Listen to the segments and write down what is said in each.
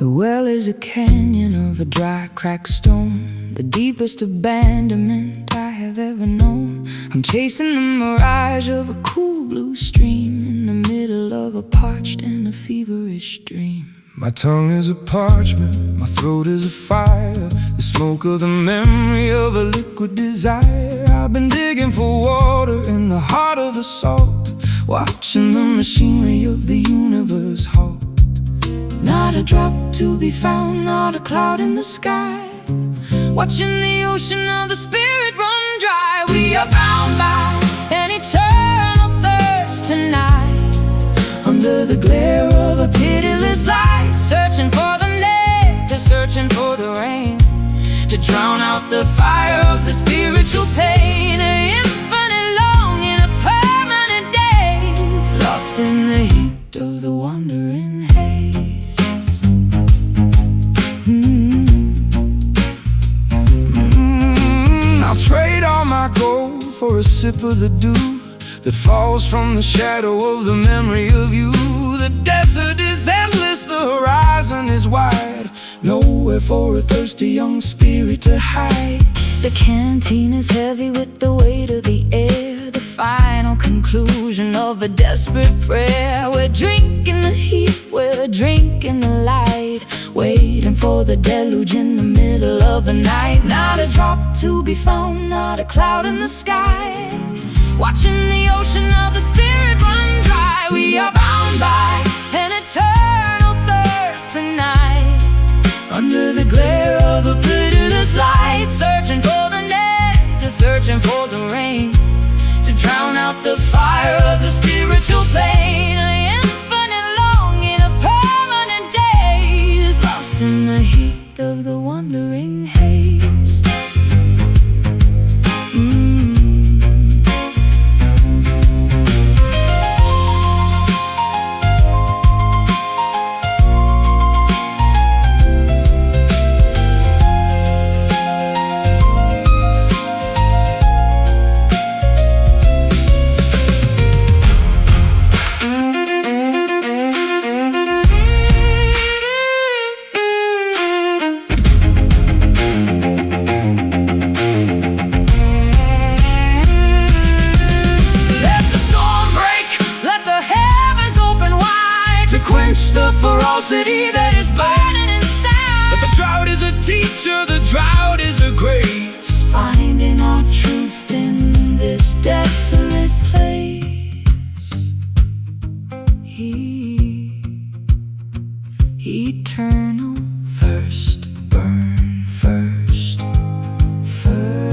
The well is a canyon of a dry, cracked stone, the deepest abandonment I have ever known. I'm chasing the mirage of a cool blue stream in the middle of a parched and a feverish dream. My tongue is a parchment, my throat is a fire, the smoke of the memory of a liquid desire. I've been digging for water in the heart of the salt, watching the machinery of the universe halt. Not a drop to be found, not a cloud in the sky, watching the ocean of the spirit run dry. We are bound by an eternal thirst tonight, under the glare of a pitiless light, searching for the nectar, searching for the rain, to drown out the fire of the spiritual pain. An infinite longing, a permanent daze, lost in the heat of the wandering haze. I'll trade all my gold for a sip of the dew that falls from the shadow of the memory of you. The desert is endless, the horizon is wide, nowhere for a thirsty young spirit to hide. The canteen is heavy with the weight of the air, the final conclusion of a desperate prayer. We're drinking the heat, we're drinking the light, waiting for the deluge in the middle of the night. Not a drop to be found, not a cloud in the sky, watching the ocean of the spirit run dry. We are bound by an eternal thirst tonight, under the glare of a pitiless light, searching for the nectar, searching for the rain, to drown out the fire of the spiritual pain. An infinite longing, a permanent daze, lost in the heat of the wandering haze. The ferocity that is burning inside. But the drought is a teacher, the drought is a grace, finding our truth in this desolate place. Eternal thirst, burn first, first.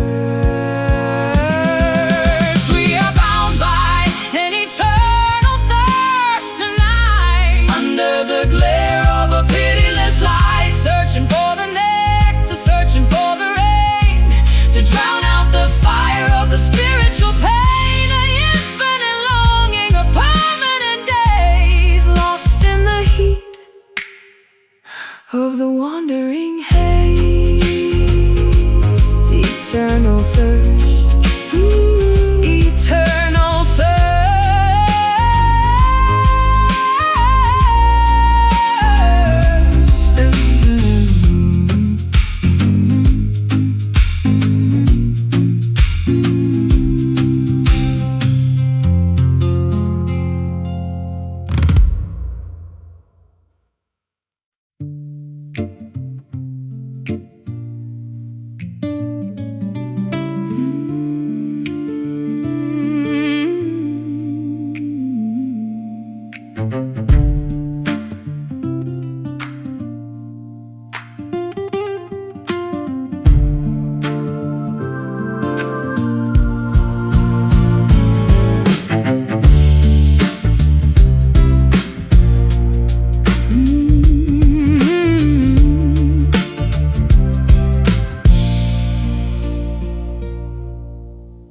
We are bound by an eternal thirst tonight, under the glare of a pitiless light, searching for the nectar, searching for the rain, to drown out the fire of the spiritual pain. An infinite longing, a permanent daze, lost in the heat of the wandering haze. Eternal thirst, eternal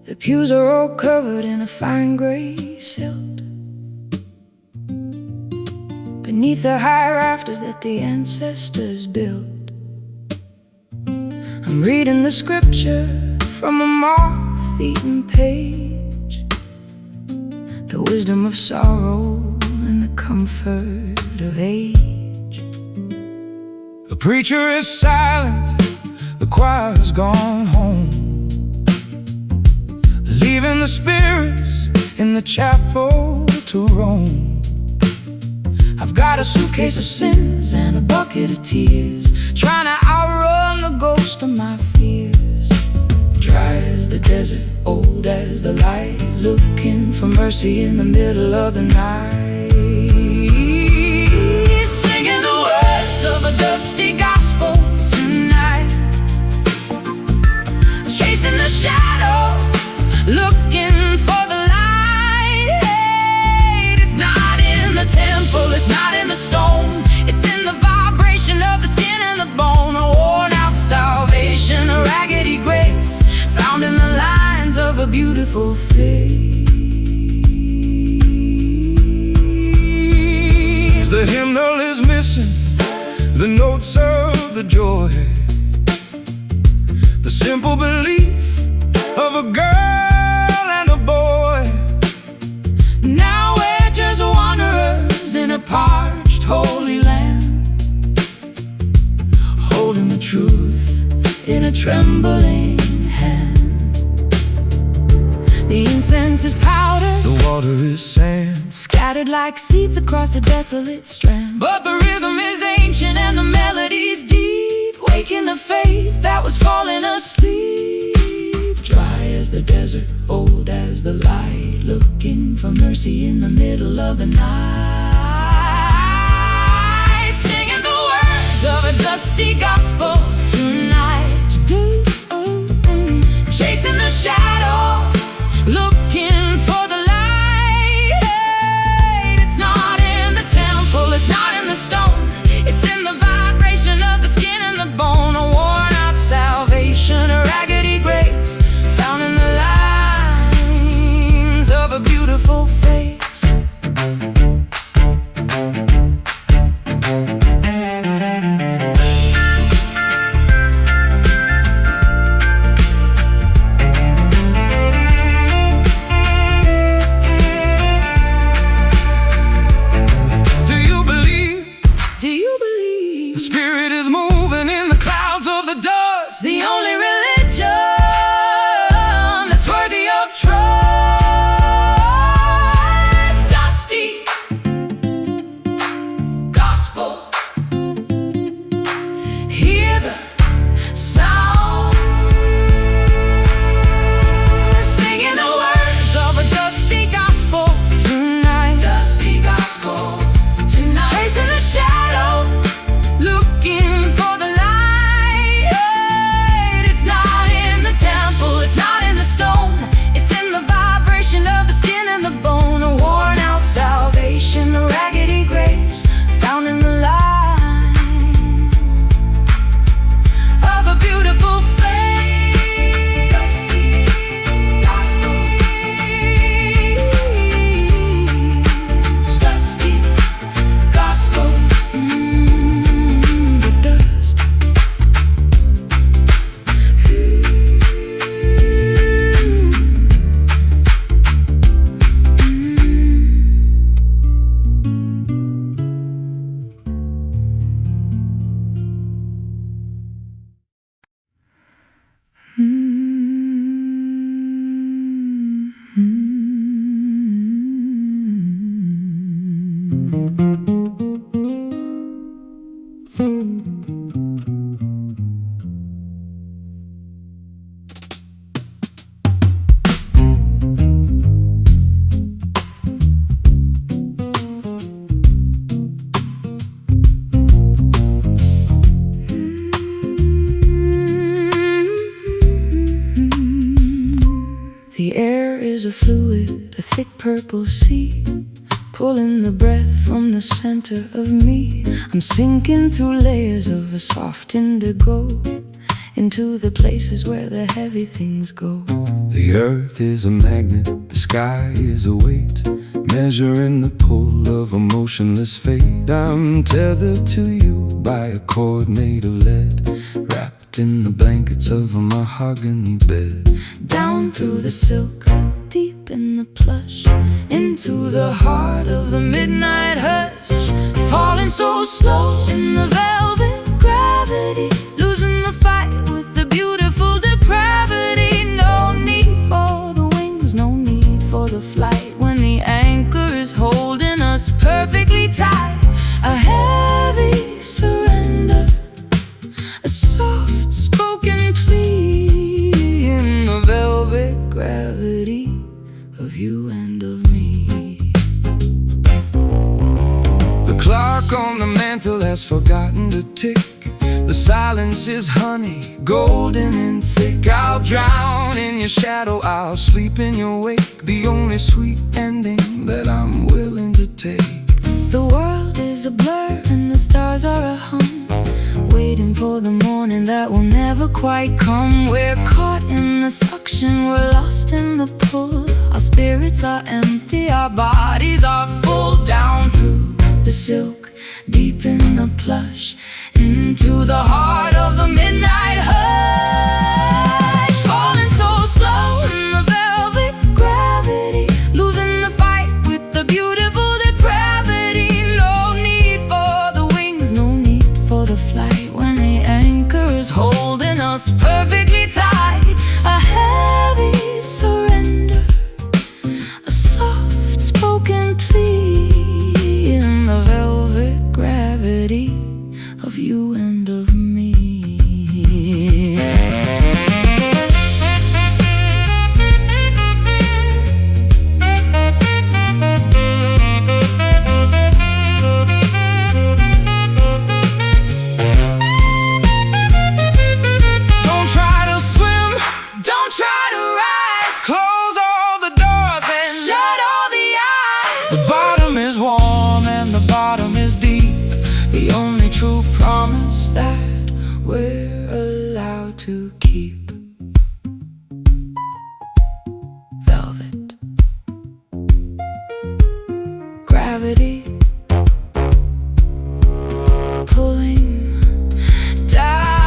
The pews are all covered in a fine gray silt, beneath the high rafters that the ancestors built. I'm reading the scripture from a moth-eaten page, the wisdom of sorrow and the comfort of age. preacher is silent, the choir's gone home, leaving the spirits in the chapel to roam. I've got a suitcase of sins and a bucket of tears, trying to outrun the ghost of my fears. Dry as the desert, old as the light, looking for mercy in the middle of the night. Singing the words of a dusty gospel tonight, chasing the shadow, looking for the light. Hey, it's not in the temple, it's not in the stone, it's in the vibration of the skin and the bone. A worn out salvation, a raggedy grace, found in the lines of a beautiful face. The hymnal is missing the notes of the joy, the simple belief of a girl and a boy. Now we're just wanderers in a parched holy land, holding the truth in a trembling hand. The incense is powder, the water is sand, scattered like seeds across a desolate strand. But the rhythm is ancient and the melody's deep, waking the faith that was falling asleep. Dry as the desert, old as the light, looking for mercy in the middle of the night. Singing the words of a dusty gospel tonight, chasing the shadow, looking for the light. It's not in the temple, it's not in the stone, it's in the vibration of the skin and the bone. A worn out salvation, a raggedy grace, found in the lines of a beautiful face. The only religion that's worthy of trust. Dusty gospel, hear the sound, singing the words of a dusty gospel tonight. Dusty gospel tonight, chasing the shadow, looking for the light. It's not in the stone, it's in the vibration of the skin and the bone. A worn out salvation, a raggedy grace, found in the lines of a beautiful face. Dusty gospel, dusty gospel, the dust. The air is a fluid, a thick purple sea, pulling the breath from the center of me. I'm sinking through layers of a soft indigo, into the places where the heavy things go. The earth is a magnet, the sky is a weight, measuring the pull of a motionless fate. I'm tethered to you by a cord made of lead, wrapped in the blankets of a mahogany bed. Down through the silk, deep in the plush, into the heart of the midnight hush, falling so slow in the velvet grass. a heavy surrender, a soft-spoken plea in the velvet gravity of you and of me. The clock on the mantle has forgotten to tick. The silence is honey, golden and thick. I'll drown in your shadow, I'll sleep in your wake. The only sweet ending that I'm willing to take. The world is a blur and the stars are a hum, waiting for the morning that will never quite come. We're caught in the suction, we're lost in the pull. Our spirits are empty, our bodies are full. Down through the silk, deep in the plush, into the heart of the midnight hush. Falling so slow in the velvet gravity, losing the fight with the beautiful depravity. No need for the wings, no need for the flight, when the anchor is holding us perfectly tight. A heavy surrender, a soft-spoken plea in the velvet gravity of you and of me. Don't try to swim, don't try to rise. Close all the doors and Shut all the eyes. the bottom is warm and the bottom is deep. The only true promise that we're allowed to keep. Velvet gravity pulling down,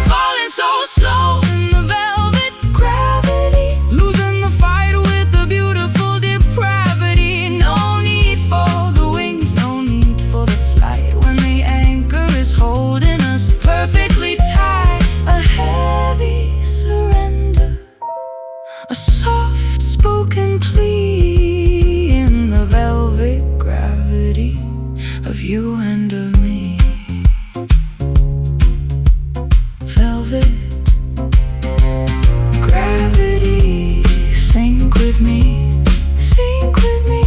falling so slow in the velvet gravity, losing the fight with the beautiful depravity. No need for the wings, no need for the flight, when the anchor is holding us perfectly tight. A heavy surrender, a soft-spoken plea in the velvet gravity of you and of me. Velvet gravity, sink with me, sink with me.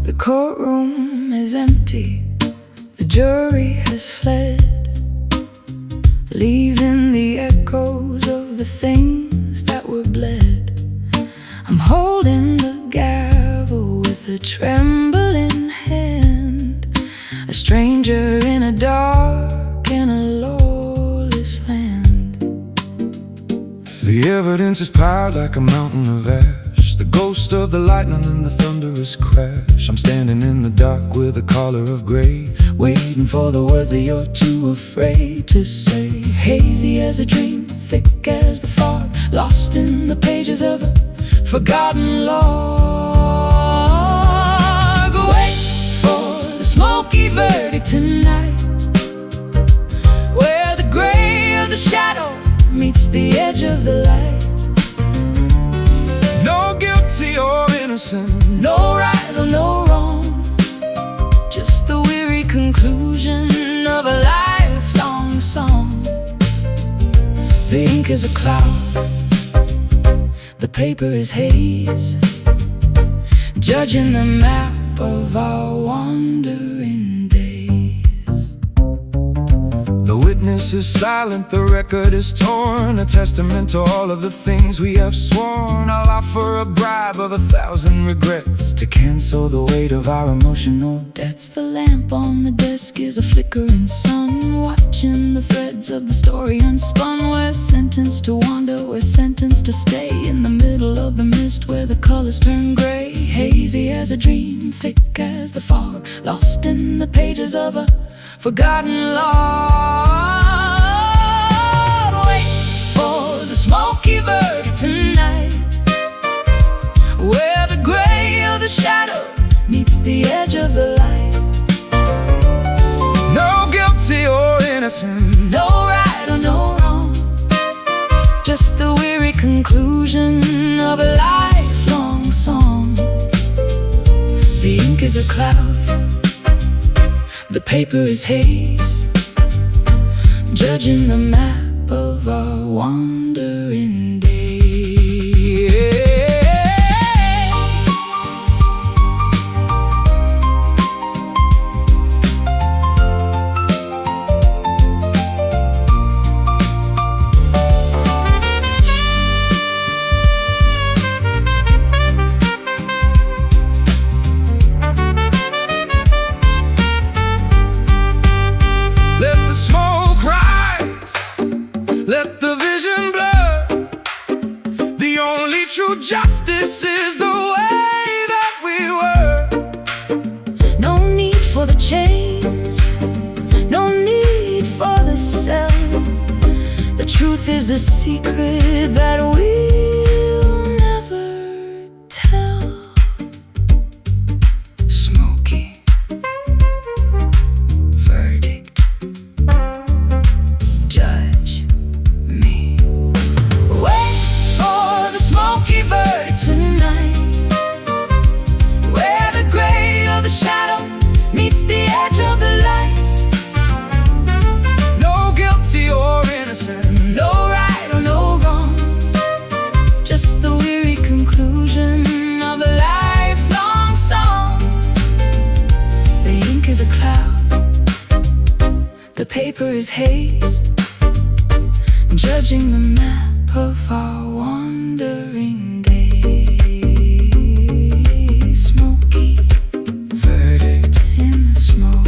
The courtroom is empty, the jury has fled, leaving the echoes of the things that were bled. I'm holding the gavel with a trembling hand, a stranger in a dark and a lawless land. The evidence is piled like a mountain of ash, the ghost of the lightning and the thunderous crash. I'm standing in the dark with a collar of gray, waiting for the words that you're too afraid to say. Hazy as a dream, thick as the fog, lost in the pages of a forgotten log. Wait for the Smoky verdict tonight, where the gray of the shadow meets the edge of the light. No guilty or innocent, no right or no wrong, just the weary conclusion of a lifelong song. The ink is a cloud, the paper is haze, judging the map of our wandering days. The witness voice is silent, the record is torn, a testament to all of the things we have sworn. I'll offer a bribe of 1,000 regrets to cancel the weight of our emotional debts. The lamp on the desk is a flickering sun, watching the threads of the story unspun. We're sentenced to wander, we're sentenced to stay in the middle of the mist where the colors turn gray. Hazy as a dream, thick as the fog, lost in the pages of a forgotten log. Wait for the smoky verdict tonight, where the gray of the shadow meets the edge of the light. No guilty or innocent, No right or no wrong, just the weary conclusion of a lifelong song. The ink is a cloud, the paper is haze, judging the map of our wandering day. Justice is the way that we were. No need for the chains, no need for the cell. The truth is a secret that we'll never tell. Smoky verdict, judge me. Wait for the smoky verdict tonight, where the gray of the shadow meets the edge of the light. No guilty or innocent, No right or no wrong, just the weary conclusion of a lifelong song. The ink is a cloud, the paper is haze, judging the map of our wandering day. Smoky verdict in the smoke.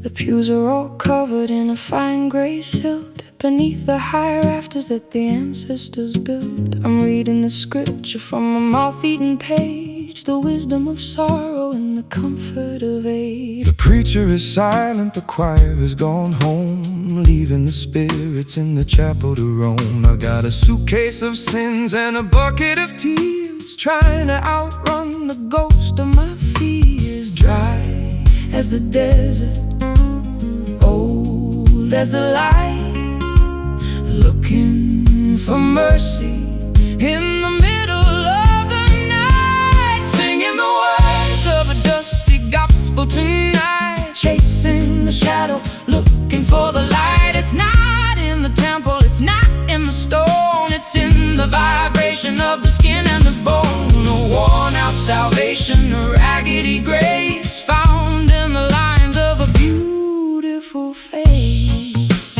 The pews are all covered in a fine gray silt, beneath the high rafters that the ancestors built. I'm reading the scripture from a moth-eaten page, the wisdom of sorrow and the comfort of age. The preacher is silent, the choir has gone home, leaving the spirits in the chapel to roam. I got a suitcase of sins and a bucket of tears, trying to outrun the ghost of my fears. Dry as the desert, old as the light, looking for mercy in the middle of the night, singing the words of a dusty gospel tonight, chasing the shadow, looking for the light. It's not in the temple, it's not in the stone, it's in the vibration of the skin and the bone. A worn-out salvation, a raggedy grace, found in the lines of a beautiful face.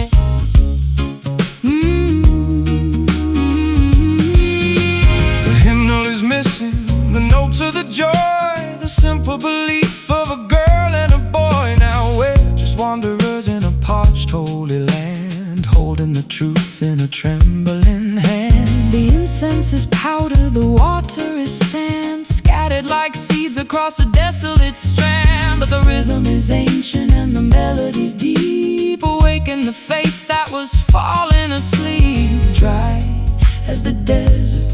The hymnal is missing the notes of the joy, the simple belief of a girl dance is powder, the water is sand, scattered like seeds across a desolate strand. But the rhythm is ancient and the melodies deep, awaken the faith that was falling asleep. Dry as the desert,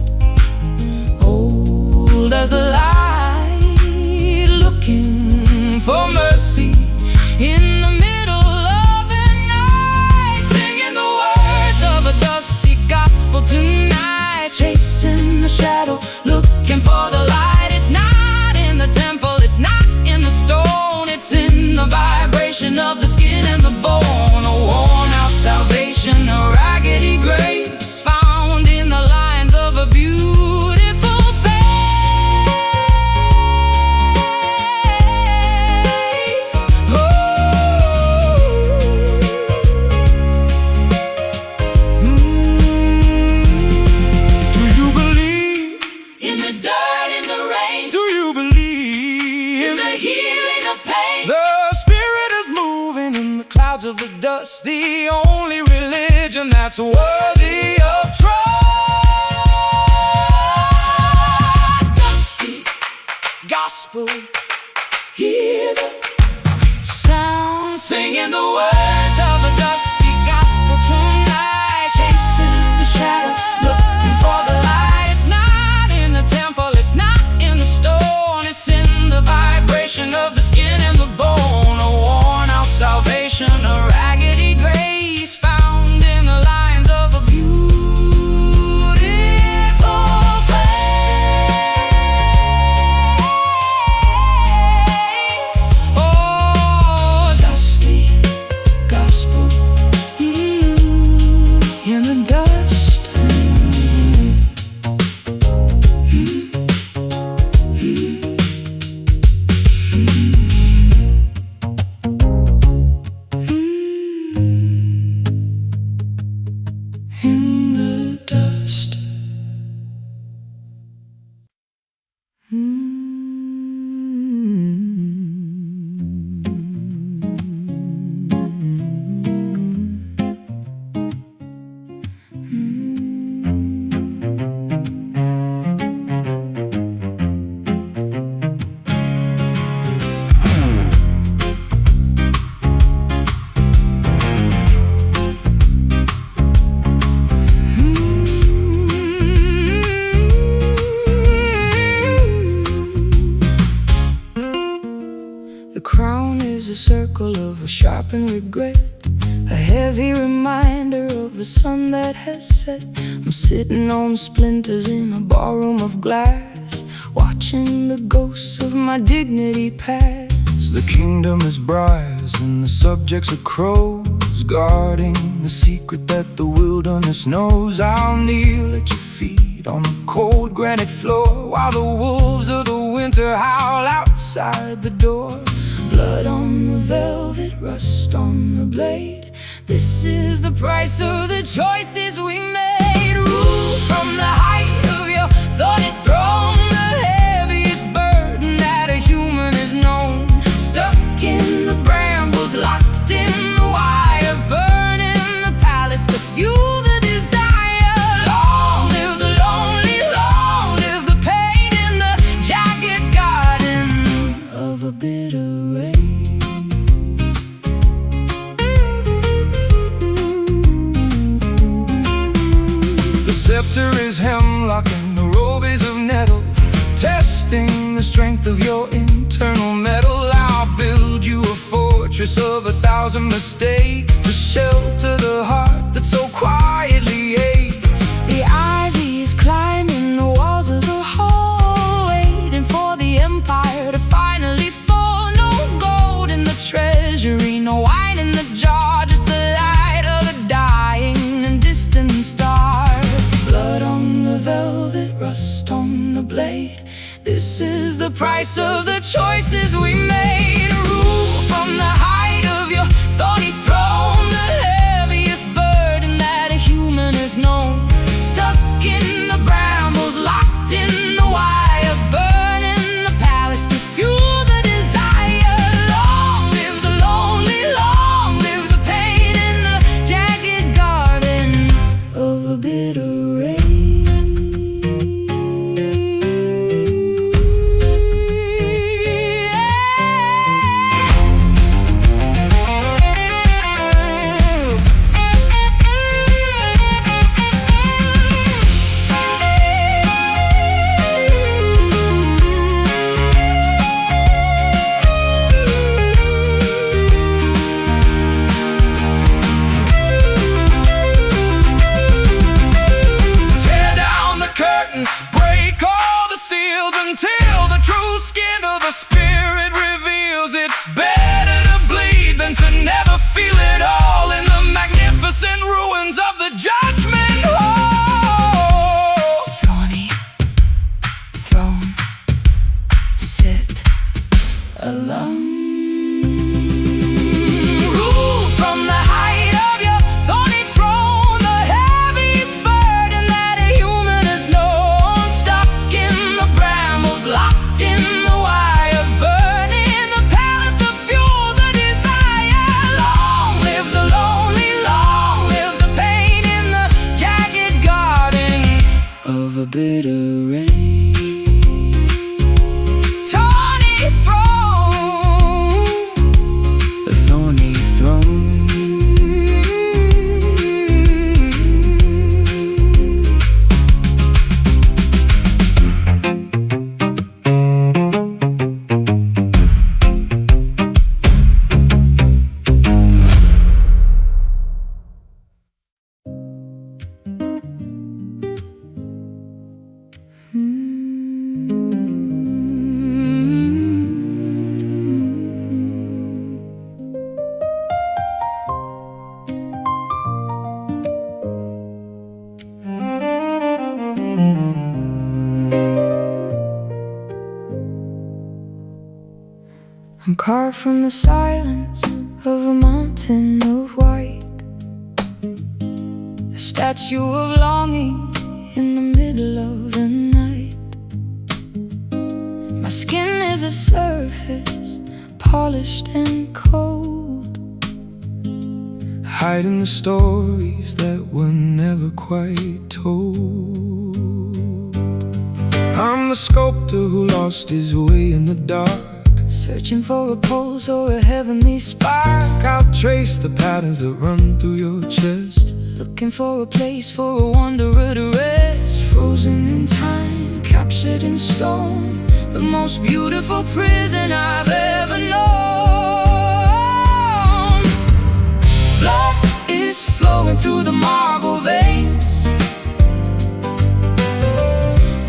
old as the light, looking for mercy in the middle of the night, singing the words of a dusty gospel tonight, chasing the shadow, looking for the light. It's not in the temple, it's not in the stone, it's in the vibration of the skin and the bone. A worn out salvation, a raggedy grace, found in the lines of a beautiful face. Do you believe In the dirt, in the rain, Do you believe in the healing of pain? The Spirit is moving in the clouds of the dust, the only religion that's worthy of trust. Dusty Gospel, hear the sound, singing the words of a dusty gospel tonight, chasing the shadow, looking for the light. It's not in the temple, it's not in the stone, it's in the vibration of the skin and the bone. A worn out salvation, a raggedy grace, found in the lines of a beautiful face. Oh, dusty gospel, in the dust. In the dust. The crown is a circle of a sharpened regret, a heavy reminder of the sun that has set. I'm sitting on splinters in a ballroom of glass, watching the ghosts of my dignity pass. the kingdom is briars and the subjects are crows, guarding the secret that the wilderness knows. I'll kneel at your feet on the cold granite floor, while the wolves of the winter howl outside the door. Blood on the velvet, rust on the blade. This is the price of the choices we made. Rule from the height of your thorny throne, the heaviest burden that a human has known. Stuck in the brambles, locked in the wire, burning the palace to fuel the desire. Long live the lonely, long live the pain in the jagged garden of a bitter rain. The scepter is hemlock and the robe is of nettle, testing the strength of your internal metal. I'll build you a fortress of 1,000 mistakes to shelter the heart that so quietly aches. The ivy is climbing the walls of the hall, waiting for the empire to finally fall. No gold in the treasury, no wine in the jar, just the light of a dying and distant star. Blood on the velvet, rust on the blade. This is the price of the choices we made. Rule from the height of your thorny throne, the heaviest burden that a human has known. Stuck in the brambles, locked in the wire, burning the palace to fuel the desire. Long live the lonely, long live the pain in the jagged garden of a bitter rain. alone. Rule from the height of your thorny throne, the heaviest burden that a human has known. Stuck in the brambles, locked in the wire, burning the palace to fuel the desire. Long live the lonely, long live the pain in the jagged garden of a bitter rain. I'm carved from the silence of a mountain of white, a statue of longing in the middle of the night. My skin is a surface, polished and cold, hiding the stories that were never quite told. I'm the sculptor who lost his way in the dark, searching for a pulse or a heavenly spark. I'll trace the patterns that run through your chest, looking for a place for a wanderer to rest. frozen in time, captured in stone, the most beautiful prison I've ever known. Blood is flowing through the marble veins,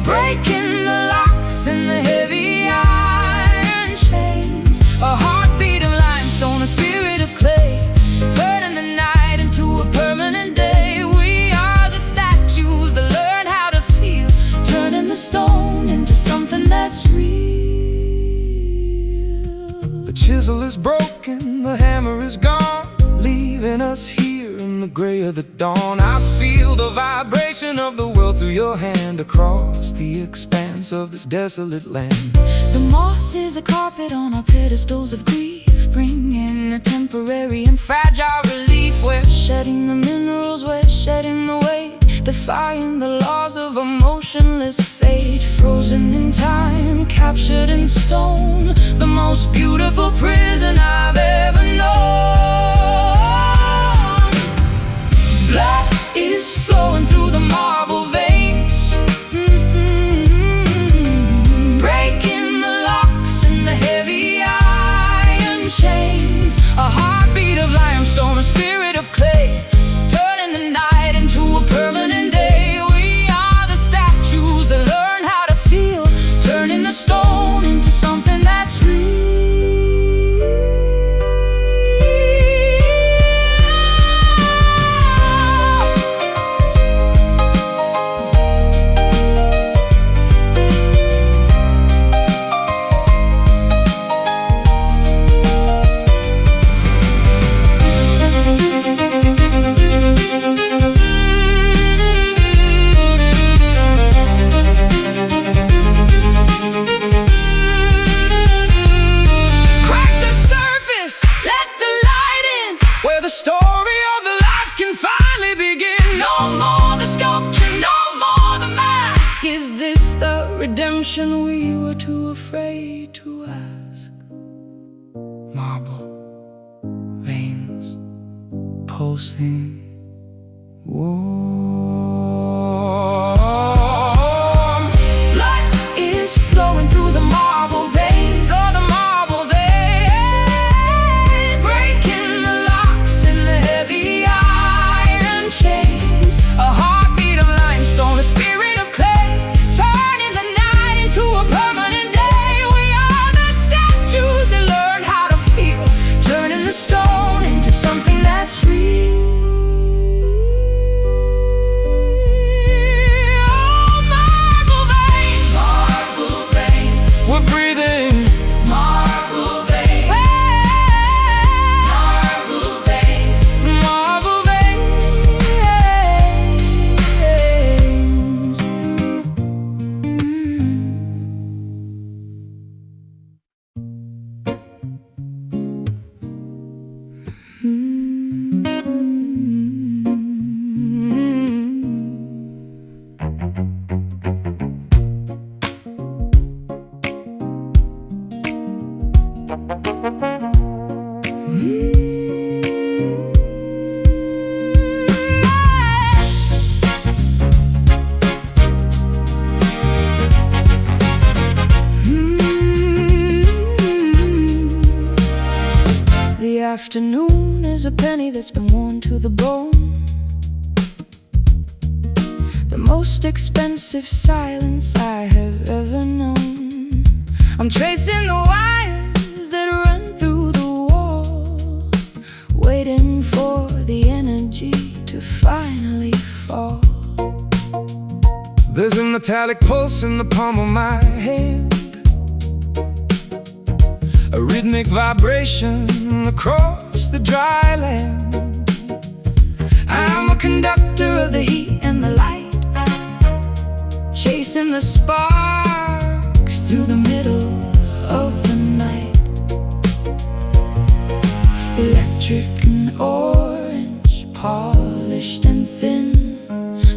breaking the locks in the heavy iron chains. A heartbeat of limestone, a spirit of clay, turning the night into a permanent day. We are the statues that learn how to feel, turning the stone into something that's real. The chisel is broken, the hammer is gone, leaving us here in the gray of the dawn. I feel the vibration of the world through your hand, across the expanse of this desolate land. The moss is a carpet on our pedestals of grief, bringing a temporary and fragile relief. We're shedding the minerals, we're shedding the weight, defying the laws of a motionless fate. Frozen in time, captured in stone, the most beautiful prison I've ever known. Blood is flowing through the marble veins, breaking the locks in the heavy iron chains. A heartbeat of limestone, a spirit of clay, turning the night into a permanent day. We are the statues that learn how to feel, turning the stone into something that's real. Where the story of the life can finally begin. No more the sculpture, no more the mask. Is this the redemption we were too afraid to ask? Marble veins pulsing, warm. Blood is flowing through the marble veins, oh, the marble veins, breaking the locks in the heavy iron chains. A heartbeat of limestone, a spirit of clay, turning the night into a permanent day. We are the statues that learn how to feel, turning the stone into something that's real. The afternoon is a penny that's been worn to the bone. The most expensive silence I have ever known. I'm tracing the wires that run through the wall, waiting for the energy to finally fall. There's a metallic pulse in the palm of my hand, a rhythmic vibration across the dry land. I'm a conductor of the heat and the light, chasing the sparks through the middle of the night. Electric and orange, polished and thin,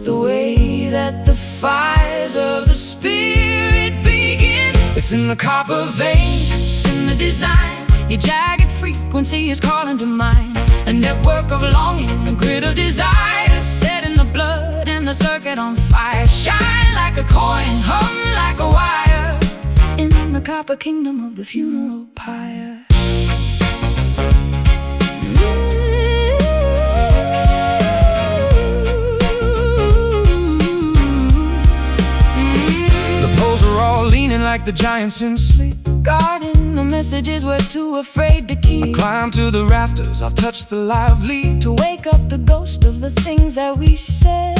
the way that the fires of the spirit begin. It's in the copper veins, It's in the design. Your jagged frequency is calling to mind. A network of longing, a grid of desire, set in the blood and the circuit on fire. Shine like a coin, hum like a wire, in the copper kingdom of the funeral pyre. the poles are all leaning like the giants in sleep. Guarding the messages we're too afraid to I keep. climb to the rafters, I'll touch the live lead. To wake up the ghost of the things that we said.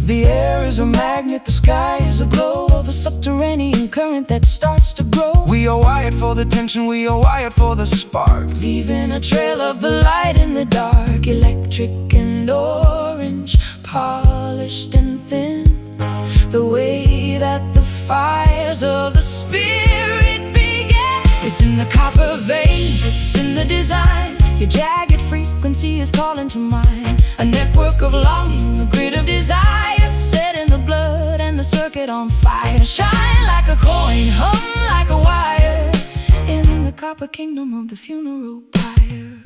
The air is a magnet, the sky is a glow Of a subterranean current that starts to grow. We are wired for the tension, we are wired for the spark. Leaving a trail of the light in the dark. Electric and orange, polished and thin, the way that the fires of the spirit begin. It's in the copper veins, it's in the design. Your jagged frequency is calling to mind. A network of longing, a grid of desire, set in the blood and the circuit on fire. Shine like a coin, hum like a wire, in the copper kingdom of the funeral pyre.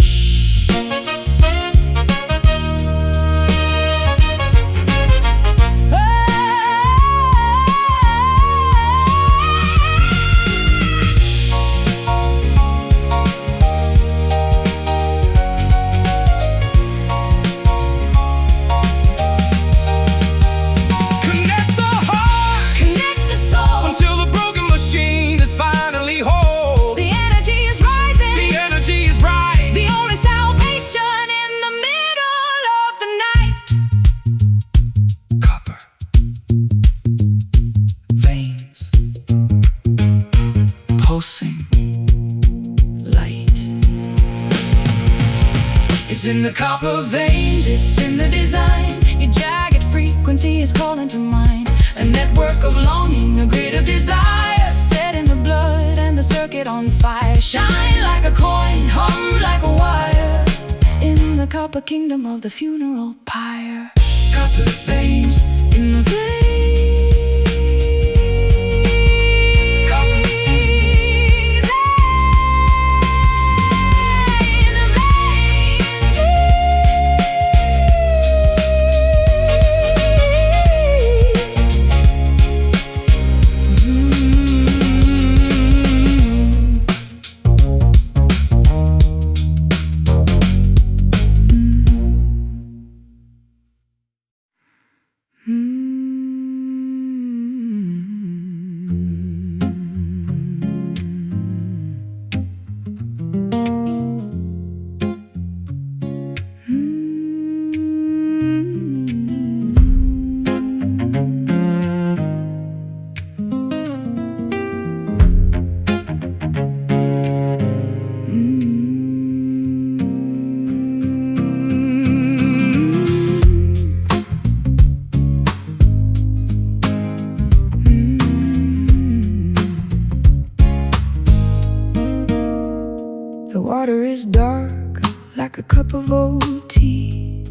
Connect the heart Connect the soul until the broken machine is finally whole. The energy is rising. The energy is bright. The only salvation in the middle of the night. Copper veins pulsing Light. It's in the copper veins, it's in the design. Your jagged frequency is calling to mind. A network of longing, a grid of desire, set in the blood and the circuit on fire. Shine like a coin, hum like a wire, in the copper kingdom of the funeral pyre. copper veins. In the veins. Copper In the veins. The water is dark like a cup of old tea,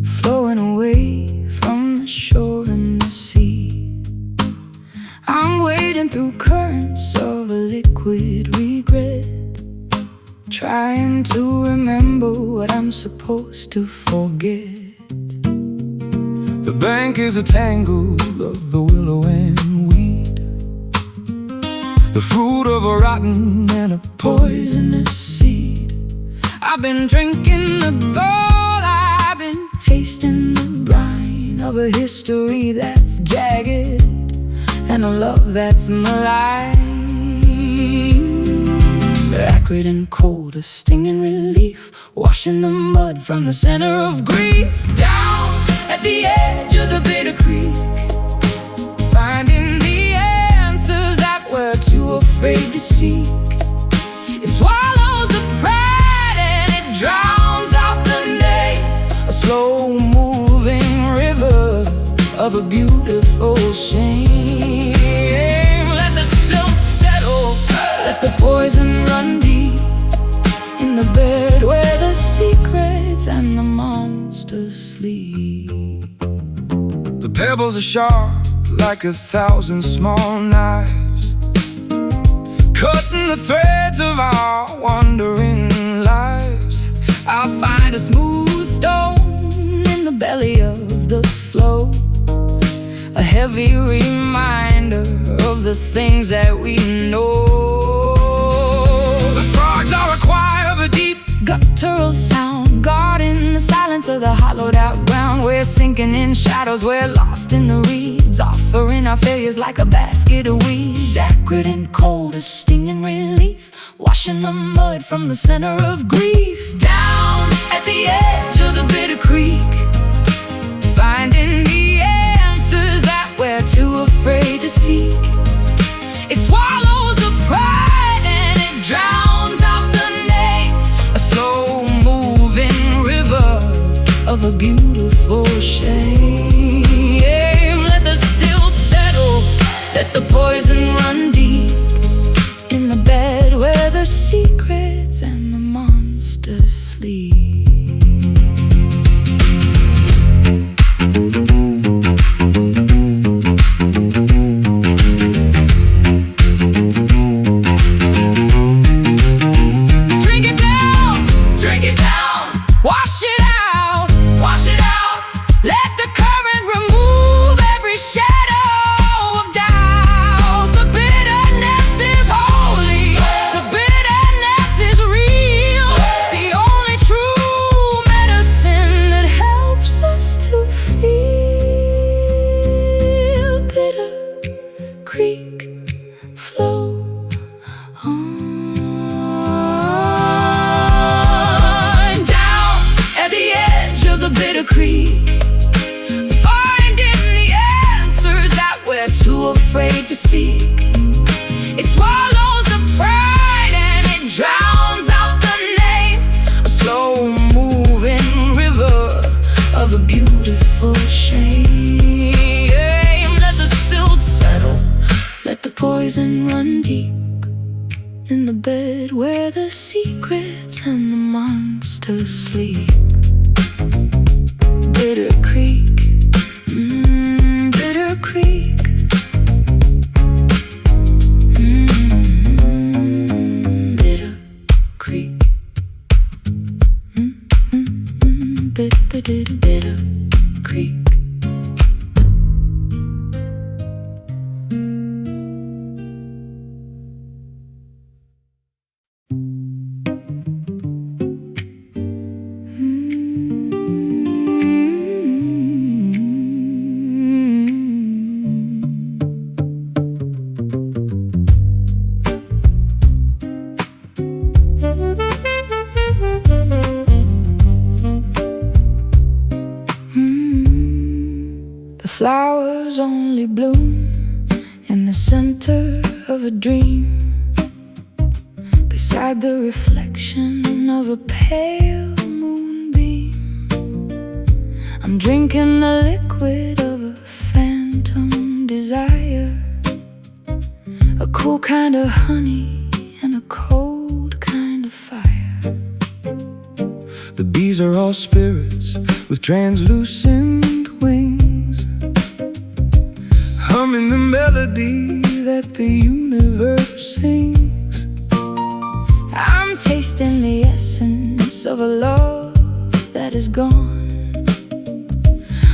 flowing away from the shore and the sea. I'm wading through currents of a liquid regret. secret, trying to remember what I'm supposed to forget. The bank is a tangle of the willow and weed, the fruit of a rotten and a poisonous seed. I've been drinking the gold, I've been tasting the brine of a history that's jagged and a love that's malign. Acrid and cold, a stinging relief, washing the mud from the center of grief. Down at the edge of the bitter creek, finding the answers that we're too afraid to seek. It swallows the pride and it drowns out the name, a slow-moving river of a beautiful shame. Let the silt settle, let the poison run deep, in the bed where the secrets and the monsters sleep. The pebbles are sharp like 1,000 small knives, cutting the threads of our wandering lives. I'll find a smooth stone in the belly of the flow, a heavy reminder of the things that we know. The frogs are a choir of a deep guttural sound, guarding the silence of the hollowed out ground. We're sinking in shadows, we're lost in the reeds, offering our failures like a basket of weeds. Acrid and cold, a stinging relief, washing the mud from the center of grief. Down at the edge of the bitter creek, finding the answers that we're too afraid to seek. It swallows the pride and it drowns out the name, a slow-moving river of a beautiful shame. Let the silt settle, let the poison run deep, in the bed where the secrets and the monsters sleep. It swallows the pride and it drowns out the name, a slow-moving river of a beautiful shame. Let the silt settle, let the poison run deep, in the bed where the secrets and the monsters sleep. Bitter creek, bitter creek. Bitter creek. Flowers only bloom in the center of a dream, beside the reflection of a pale moonbeam. I'm drinking the liquid of a phantom desire, a cool kind of honey and a cold kind of fire. The bees are all spirits with translucent wings, humming the melody that the universe sings. lost in the essence of a love that is gone,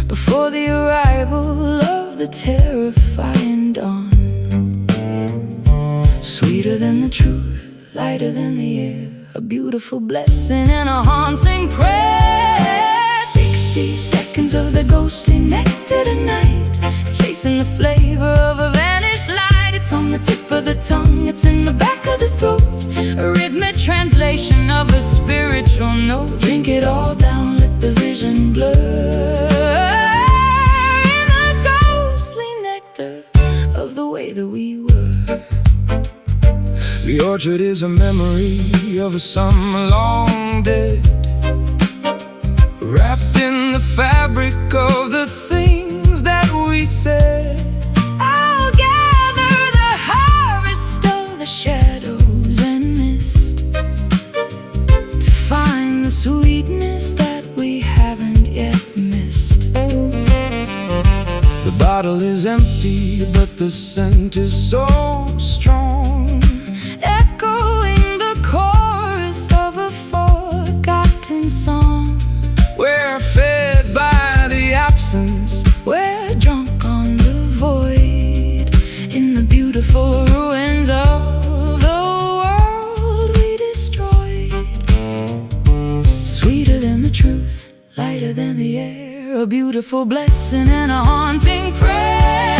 before the arrival of the terrifying dawn. Sweeter than the truth, lighter than the air, a beautiful blessing and a haunting prayer. 60 seconds of the ghostly nectar tonight, chasing the flavor of a vanished light. It's on the tip of the tongue, it's in the back of the throat, a rhythmic translation of a spiritual note. Drink it all down, let the vision blur, in the ghostly nectar of the way that we were. The orchard is a memory of a summer long dead, wrapped in the fabric of the things that we said. I'll gather the harvest of the shadows and mist, to find the sweetness that we haven't yet missed. The bottle is empty, but the scent is so strong, echoing the chorus of a forgotten song. we're fed by the absence, we're drunk on the void, in the beautiful ruins of the world we destroyed. Sweeter than the truth, lighter than the air, a beautiful blessing and a haunting prayer.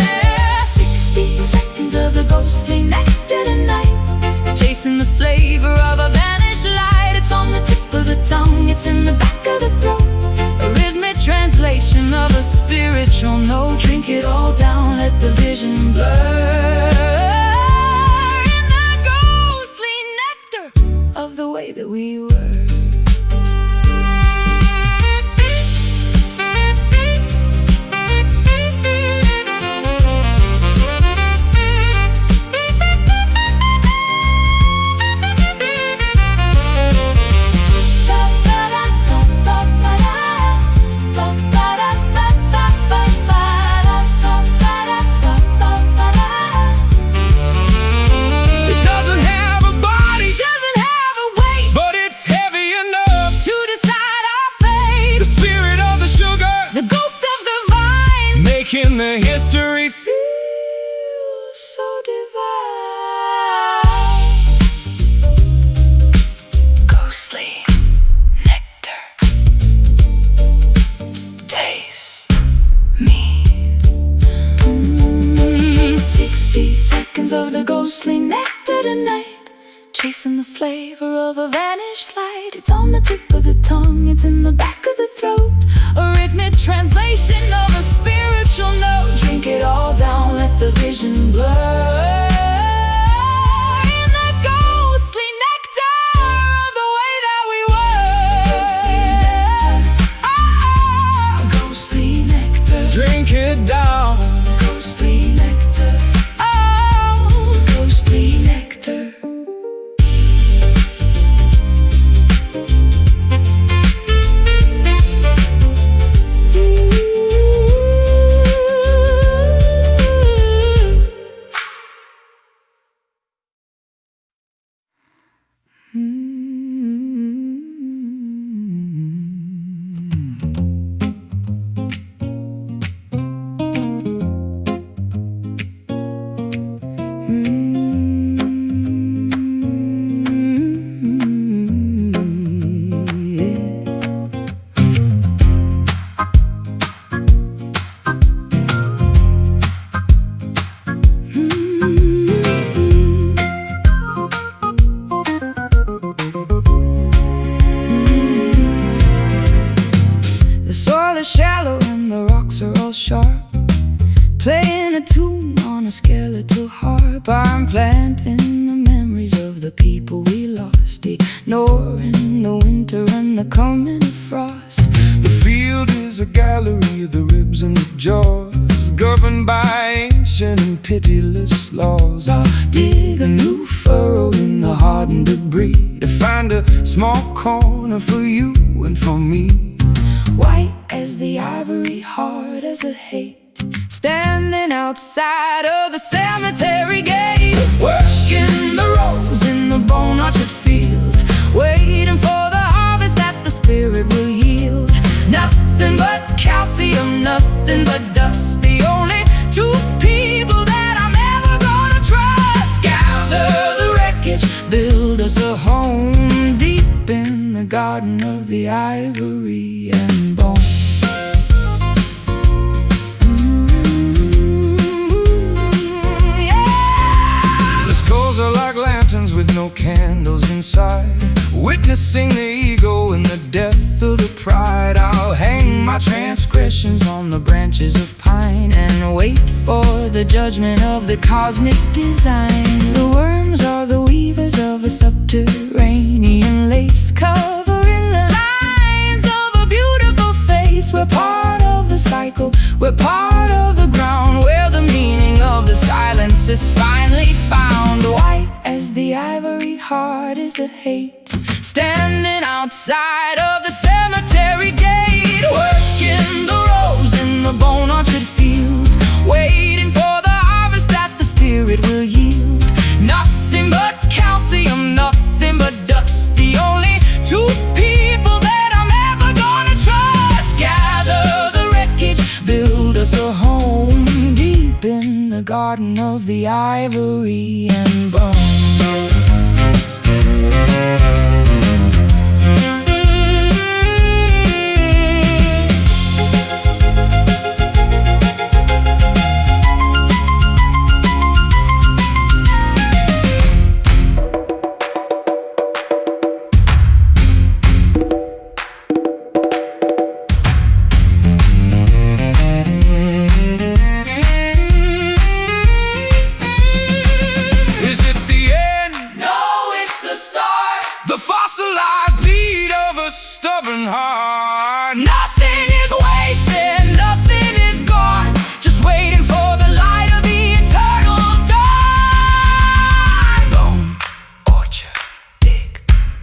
60 seconds of the ghostly nectar tonight, chasing the flavor of a vanished light. It's on the tip of the tongue, it's in the back of the throat, a rhythmic translation of a spiritual note. Drink it all down, let the vision blur, in the ghostly nectar of the way that we were. Making the history feel so divine. Ghostly nectar, taste me. 60 seconds of the ghostly nectar tonight, chasing the flavor of a vanished light. It's on the tip of the tongue, it's in the back of the throat, a rhythmic translation of a spiritual note. Drink it all down, let the vision blur, in the ghostly nectar of the way that we were. Ghostly nectar, drink it down. Ghostly nectar, oh, ghostly nectar. Shallow and the rocks are all sharp, playing a tune on a skeletal harp. I'm planting the memories of the people we lost, ignoring the winter and the coming frost. The field is a gallery of the ribs and the jaws, governed by ancient and pitiless laws. I'll dig a new furrow in the hardened debris, to find a small corner for you and for me. White as the ivory, hard as the hate, standing outside of the cemetery gate, working the rows in the bone orchard field, waiting the ivory and bone. The skulls are like lanterns with no candles inside, witnessing the ego and the death of the pride. I'll hang my transgressions on the branches of pine and wait for the judgment of the cosmic design. The worms are the weavers of a subterranean lace, covering the lines of a beautiful face. We're part of the cycle, we're part of the ground, where the meaning of the silence is finally found. White as the ivory, hard is the hate, standing outside of the cemetery gate, working the rose in the bone orchard field, waiting for the harvest that the spirit will yield. Nothing but calcium, nothing but dust, the only two people that I'm ever gonna trust. Gather the wreckage, build us a home deep in the garden of the ivory and bone. The fossilized beat of a stubborn heart. Nothing is wasted, nothing is gone, just waiting for the light of the eternal dawn. Bone orchard, dig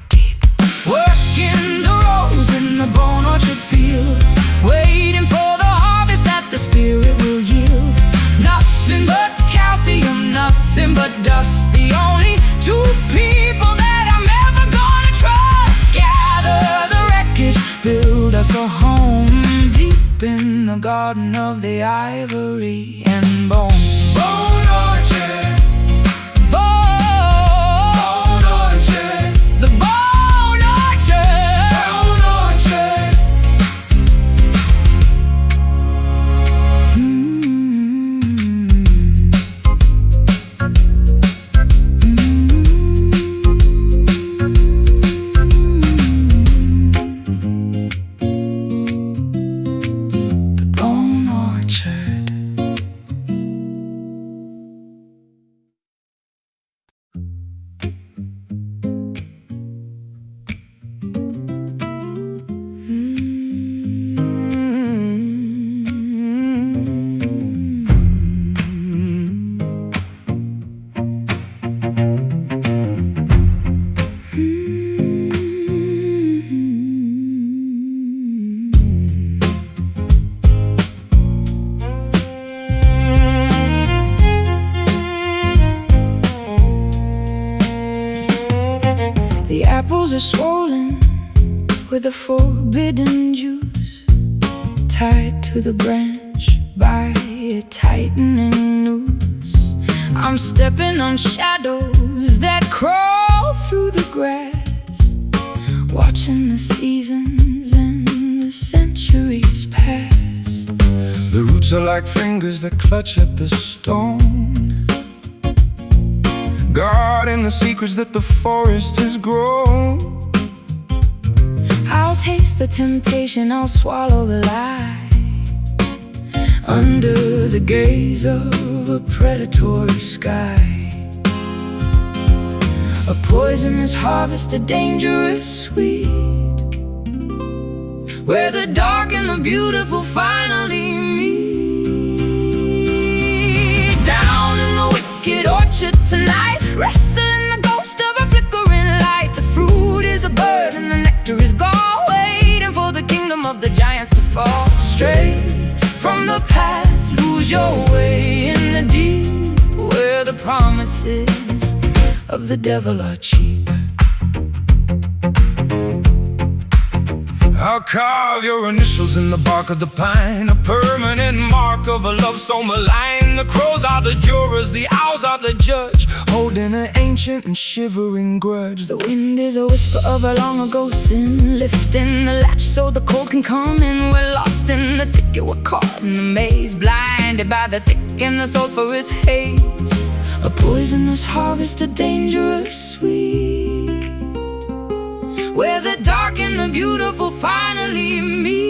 deep, working the rose in the bone orchard field, waiting for the harvest that the spirit will yield. Nothing but calcium, nothing but dust, the only two people that build us a home deep in the garden of the ivory and bone. Bone orchard, bone orchard, the bone orchard, bone orchard. The apples are swollen with a forbidden juice, tied to the branch by a tightening noose. I'm stepping on shadows that crawl through the grass, watching the seasons and the centuries pass. The roots are like fingers that clutch at the stone, guarding the secrets that the forest has grown. I'll taste the temptation, I'll swallow the lie, under the gaze of a predatory sky. A poisonous harvest, a dangerous sweet, where the dark and the beautiful finally meet. Down in the wicked orchard tonight, wrestling the ghost of a flickering light. The fruit is a bird and the nectar is gall, waiting for the kingdom of the giants to fall. Stray from the path, lose your way in the deep, where the promises of the devil are cheap. I'll carve your initials in the bark of the pine, a permanent mark of a love so malign. The crows are the jurors, the owls are the judge, holding an ancient and shivering grudge. The wind is a whisper of a long ago sin, lifting the latch so the cold can come in. We're lost in the thicket, we're caught in the maze, blinded by the thick and the sulphurous haze. A poisonous harvest, a dangerous sweet, where the dark and the beautiful finally meet.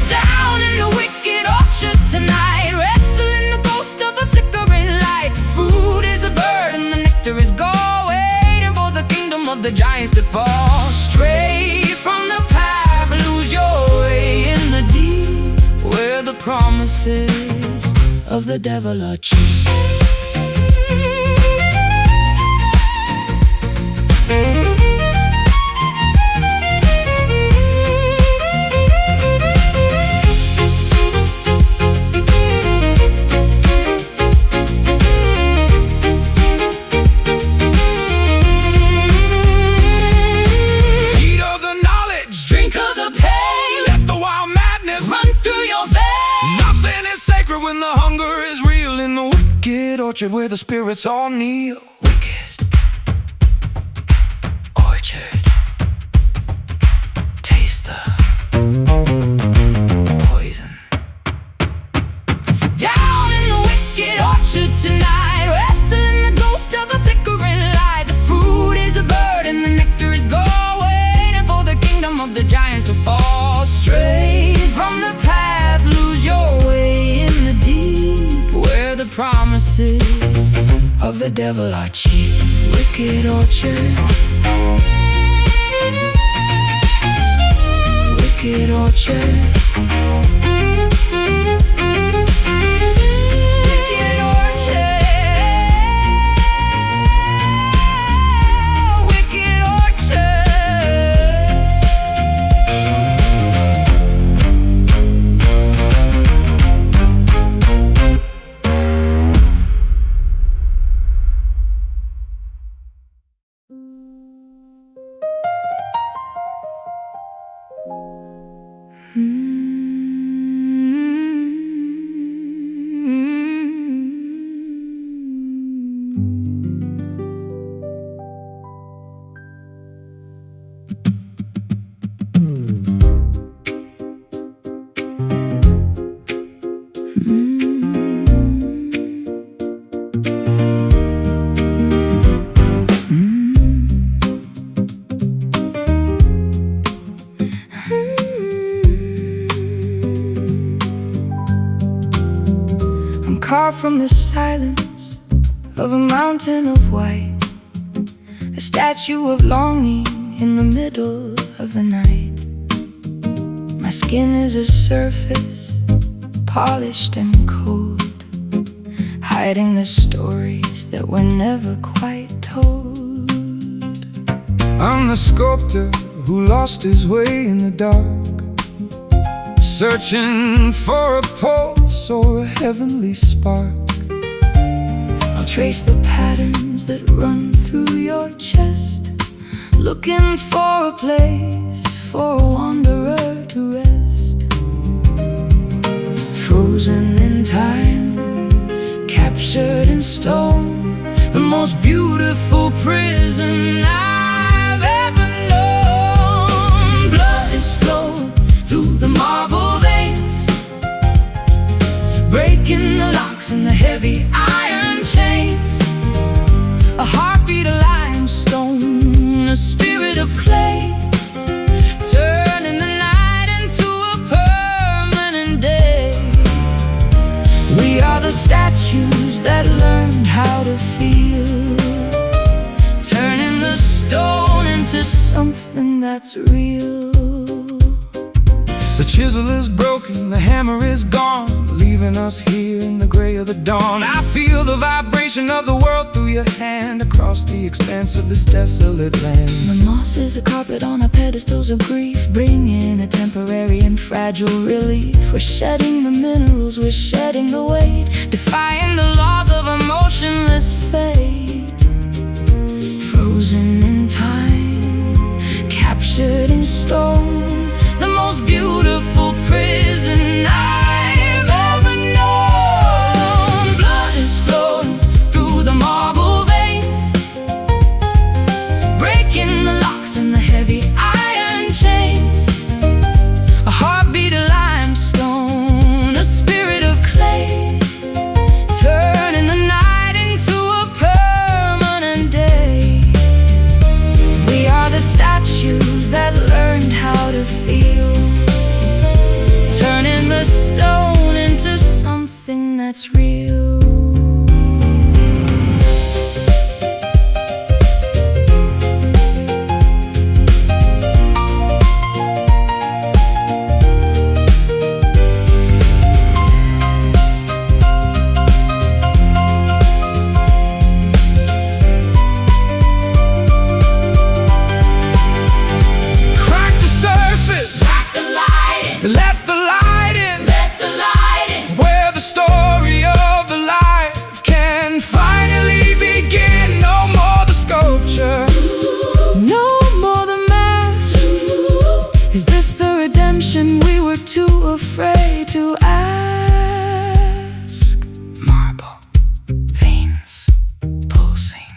Down in the wicked orchard tonight, wrestling the ghost of a flickering light. The fruit is a bird and the nectar is gold, waiting for the kingdom of the giants to fall. Stray from the path, lose your way in the deep, where the promises of the devil are cheap. When the hunger is real in the wicked orchard where the spirits all kneel. Wicked orchard, taste the poison. Down in the wicked orchard tonight, wrestling the ghost of a flickering light. The fruit is a bird and the nectar is gold, waiting for the kingdom of the giants to fall. Straight from the path, lose your way in the deep, where the promises of the devil are cheap. Wicked orchard, wicked orchard. Carved from the silence of a mountain of white, a statue of longing in the middle of the night. My skin is a surface, polished and cold, hiding the stories that were never quite told. I'm the sculptor who lost his way in the dark, searching for a pulse or a heavenly spark. I'll trace the patterns that run through your chest, looking for a place for a wanderer to rest. Frozen in time, captured in stone, the most beautiful prison I've ever known. Blood is flowing through the marble veins, breaking the locks and the heavy iron chains. A heartbeat of limestone, a spirit of clay, turning the night into a permanent day. We are the statues that learned how to feel, turning the stone into something that's real. The chisel is broken, the hammer is gone, leaving us here in the gray of the dawn. I feel the vibration of the world through your hand, across the expanse of this desolate land. The moss is a carpet on our pedestals of grief, bringing a temporary and fragile relief. We're shedding the minerals, we're shedding the weight, defying the laws of a motionless fate. Frozen in time, captured in something that's real. Let the light in, Let the light in, where the story of the life can finally begin. No more the sculpture, no more the mask. Is this the redemption we were too afraid to ask? marble veins pulsing.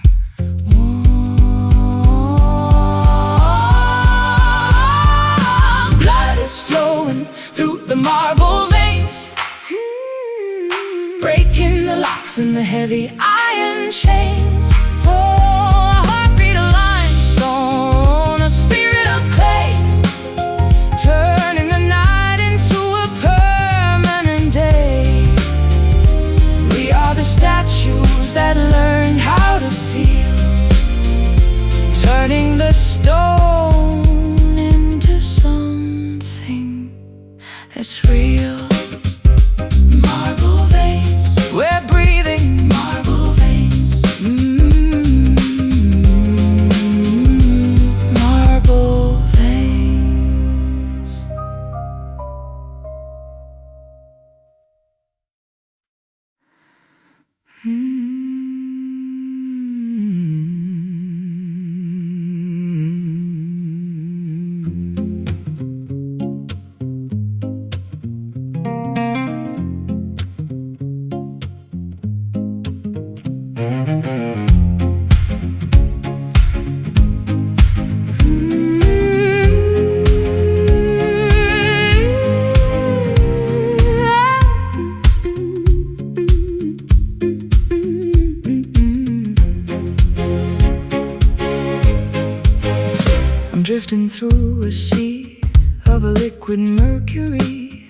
Blood is flowing through the marble veins, breaking the locks and the heavy iron chains. Oh, a heartbeat of limestone, a spirit of clay, turning the night into a permanent day. We are the statues that learned how to feel, turning the stone into something that's real. Marble veins, we're breathing marble veins. Marble veins. I'm drifting through a sea of a liquid mercury,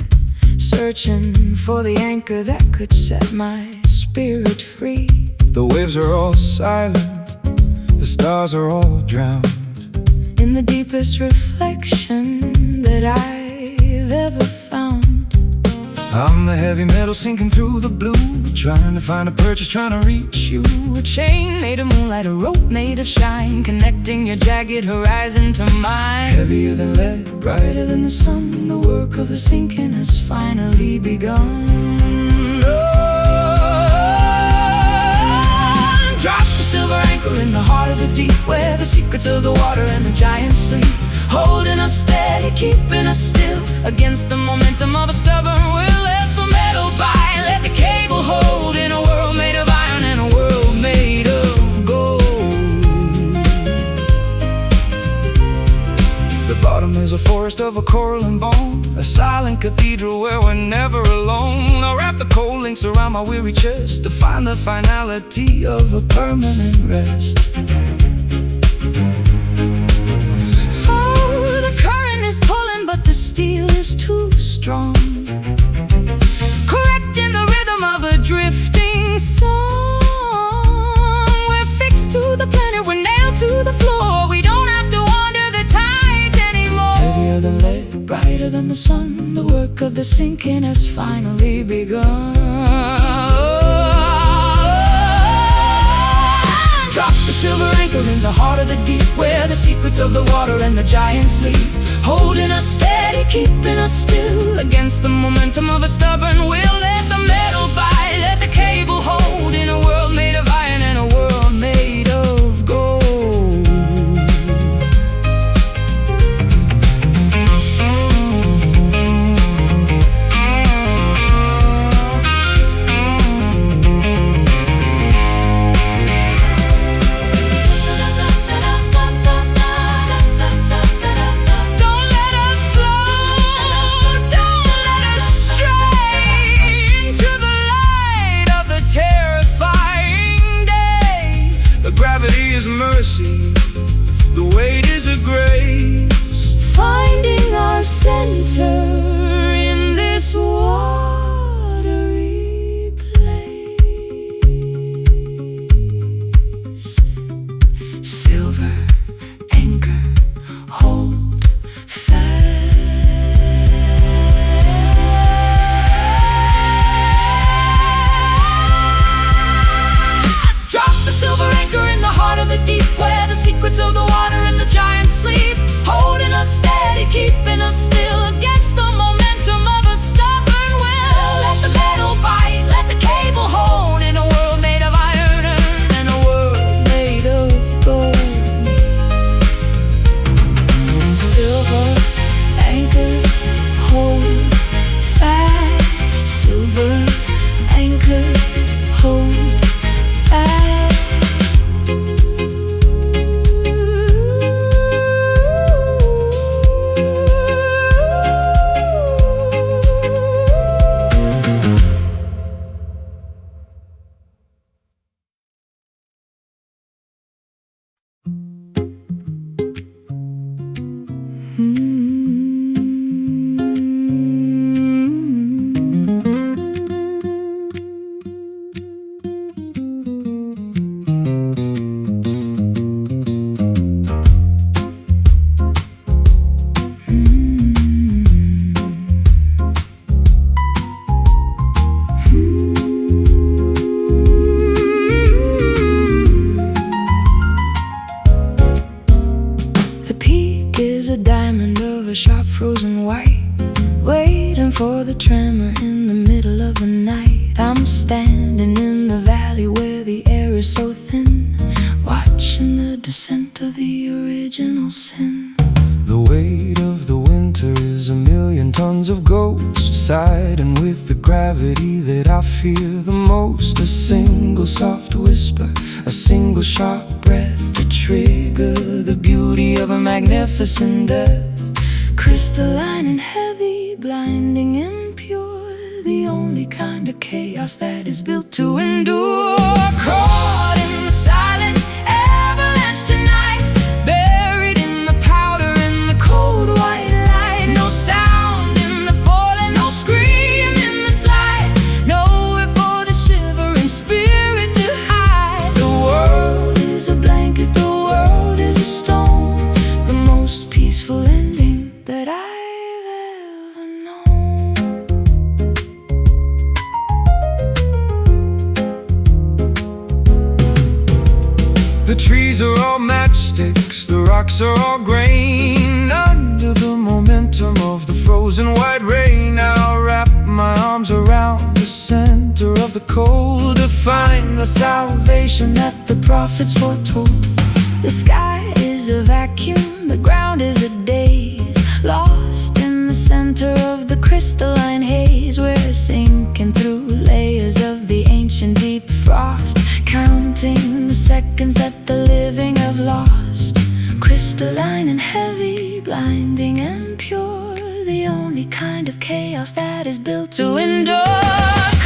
searching for the anchor that could set my spirit free. The waves are all silent, the stars are all drowned. In the deepest reflection that I've ever found. I'm the heavy metal sinking through the blue, trying to find a purchase, trying to reach you. A chain made of moonlight, a rope made of shine, connecting your jagged horizon to mine. Heavier than lead, Brighter than the sun, the work of the sinking has finally begun. Oh, drop the silver anchor in the heart of the deep, where the secrets of the water and the giants sleep, holding us steady, keeping us still against the momentum of a stubborn will. Let the metal bite, let the cable hold, in a world made of iron and a world made of gold. The bottom is a forest of a coral and bone, a silent cathedral where we're never alone. I'll wrap the cold links around my weary chest to find the finality of a permanent rest. Oh, the current is pulling, but the steel is too strong, correcting the rhythm of a drifting song. We're fixed to the planet, we're nailed to the floor. We don't have to wander the tides anymore. Heavier than lead, Brighter than the sun, the work of the sinking has finally begun. Drop the silver anchor in the heart of the deep, where the secrets of the water and the giants sleep, holding us steady, keeping us still against the momentum of a stubborn will. Let the metal bite, let the cable hold, in a world made of iron and a world made of gold. The weight is a grace, Finding our center in this watery a sharp frozen white, waiting for the tremor in the middle of the night. I'm standing in the valley where the air is so thin, watching the descent of the original sin. The weight of the winter is 1,000,000 tons of ghosts, siding with the gravity that I fear the most. A single soft whisper, a single sharp breath to trigger the beauty of a magnificent death. Crystalline and heavy, blinding and pure, the only kind of chaos that is built to endure. Caught in the silent avalanche tonight, buried in the powder in the cold white light. No sound in the falling, no scream in the slide, nowhere for the shivering spirit to hide. The world is a blanket, the world is a stone, the most peaceful ending that I've ever known. The trees are all matchsticks, the rocks are all grain, under the momentum of the frozen white rain. I'll wrap my arms around the center of the cold to find the salvation that the prophets foretold. The sky is a vacuum, the ground is a daze, lost in the center of the crystalline haze. We're sinking through layers of the ancient deep frost, counting the seconds that the living have lost. Crystalline and heavy, blinding and pure, the only kind of chaos that is built to endure.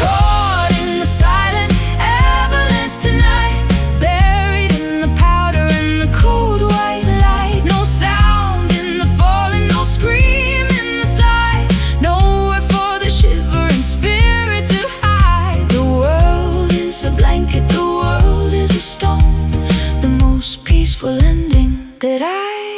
Caught in the silent avalanche tonight, buried in the powder in the cold white light. No sound in the falling, no scream in the slide, nowhere for the shivering spirit to hide. The world is a blanket, the world is a stone, the most peaceful ending that I